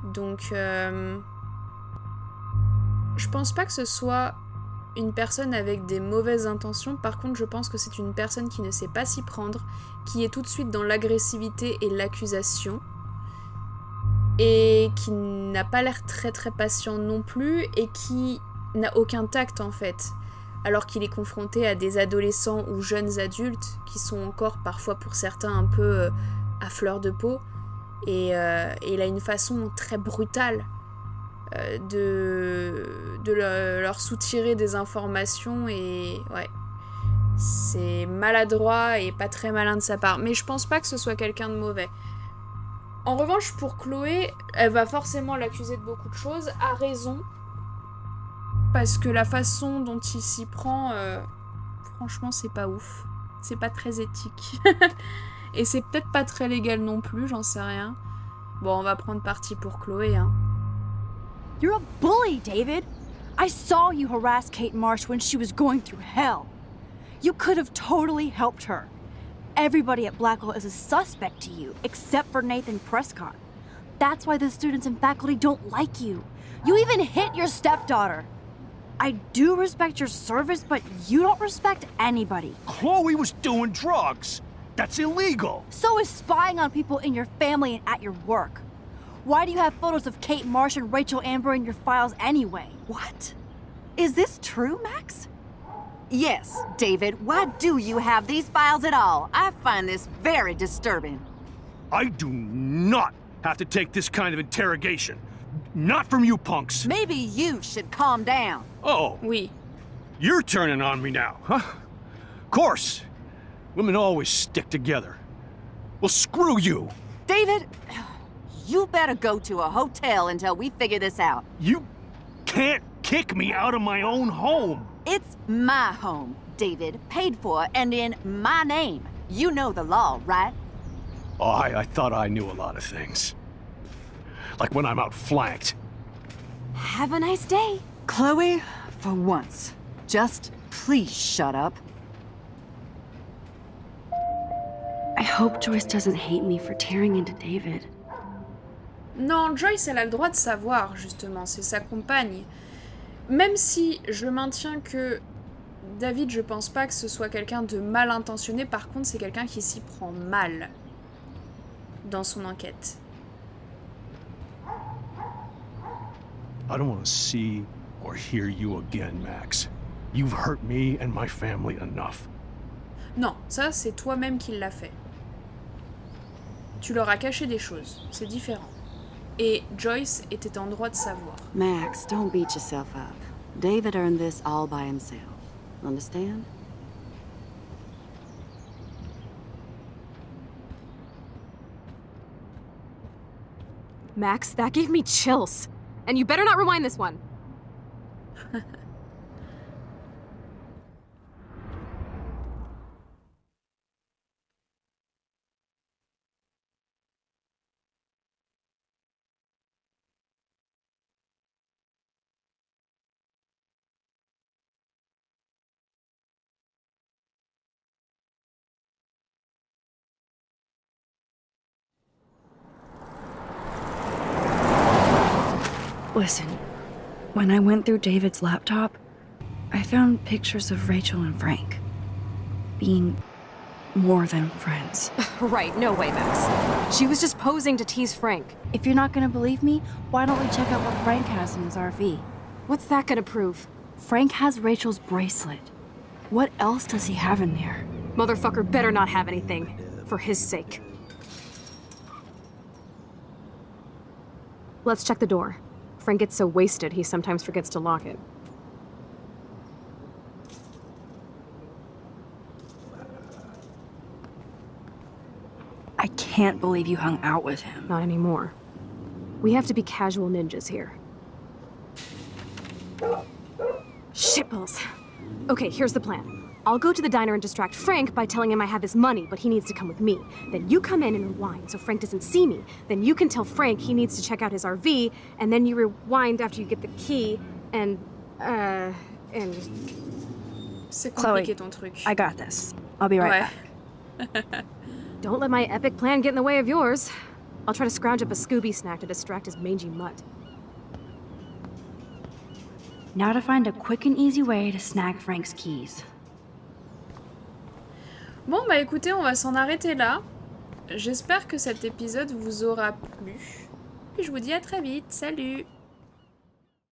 Donc, je pense pas que ce soit une personne avec des mauvaises intentions. Par contre, je pense que c'est une personne qui ne sait pas s'y prendre, qui est tout de suite dans l'agressivité et l'accusation, et qui n'a pas l'air très très patient non plus, et qui n'a aucun tact en fait, alors qu'il est confronté à des adolescents ou jeunes adultes qui sont encore parfois pour certains un peu à fleur de peau, et il a une façon très brutale de leur soutirer des informations, et ouais, c'est maladroit et pas très malin de sa part, mais je pense pas que ce soit quelqu'un de mauvais. En revanche, pour Chloé, elle va forcément l'accuser de beaucoup de choses, à raison, parce que la façon dont il s'y prend, franchement, c'est pas ouf. C'est pas très éthique. Et c'est peut-être pas très légal non plus, j'en sais rien. Bon, on va prendre parti pour Chloé, hein. You're a bully, David. I saw you harass Kate Marsh when she was going through hell. You could have totally helped her. Everybody at Blackwell is a suspect to you, except for Nathan Prescott. That's why the students and faculty don't like you. You even hit your stepdaughter. I do respect your service, but you don't respect anybody. Chloe was doing drugs. That's illegal. So is spying on people in your family and at your work. Why do you have photos of Kate Marsh and Rachel Amber in your files anyway? What? Is this true, Max? Yes, David. Why do you have these files at all? I find this very disturbing. I do not have to take this kind of interrogation. Not from you punks. Maybe you should calm down. Oh. Oui. You're turning on me now, huh? Of course. Women always stick together. Well, screw you. David, you better go to a hotel until we figure this out. You can't kick me out of my own home. It's my home, David. Paid for and in my name. You know the law, right? Oh, I thought I knew a lot of things. Like when I'm outflanked. Have a nice day. Chloe, for once, just please shut up. I hope Joyce doesn't hate me for tearing into David. Non, Joyce, elle a le droit de savoir, justement, c'est sa compagne. Même si je maintiens que David, je pense pas que ce soit quelqu'un de mal intentionné, par contre, c'est quelqu'un qui s'y prend mal dans son enquête. I don't want to see or hear you again, Max. You've hurt me and my family enough. Non, ça, c'est toi-même qui l'as fait. Tu leur as caché des choses, c'est différent. Et Joyce était en droit de savoir. Max, don't beat yourself up. David earned this all by himself. Understand? Max, that gave me chills. And you better not rewind this one. Listen, when I went through David's laptop, I found pictures of Rachel and Frank being more than friends. Right, no way, Max. She was just posing to tease Frank. If you're not gonna believe me, why don't we check out what Frank has in his RV? What's that gonna prove? Frank has Rachel's bracelet. What else does he have in there? Motherfucker better not have anything. For his sake. Let's check the door. Frank gets so wasted, he sometimes forgets to lock it. I can't believe you hung out with him. Not anymore. We have to be casual ninjas here. Shitballs. Okay, here's the plan. I'll go to the diner and distract Frank by telling him I have his money, but he needs to come with me. Then you come in and rewind so Frank doesn't see me. Then you can tell Frank he needs to check out his RV, and then you rewind after you get the key, and... C'est Chloe, compliqué ton truc. I got this. I'll be right Ouais. back. Don't let my epic plan get in the way of yours. I'll try to scrounge up a Scooby snack to distract his mangy mutt. Now to find a quick and easy way to snag Frank's keys. Bon bah écoutez, on va s'en arrêter là. J'espère que cet épisode vous aura plu. Et je vous dis à très vite. Salut!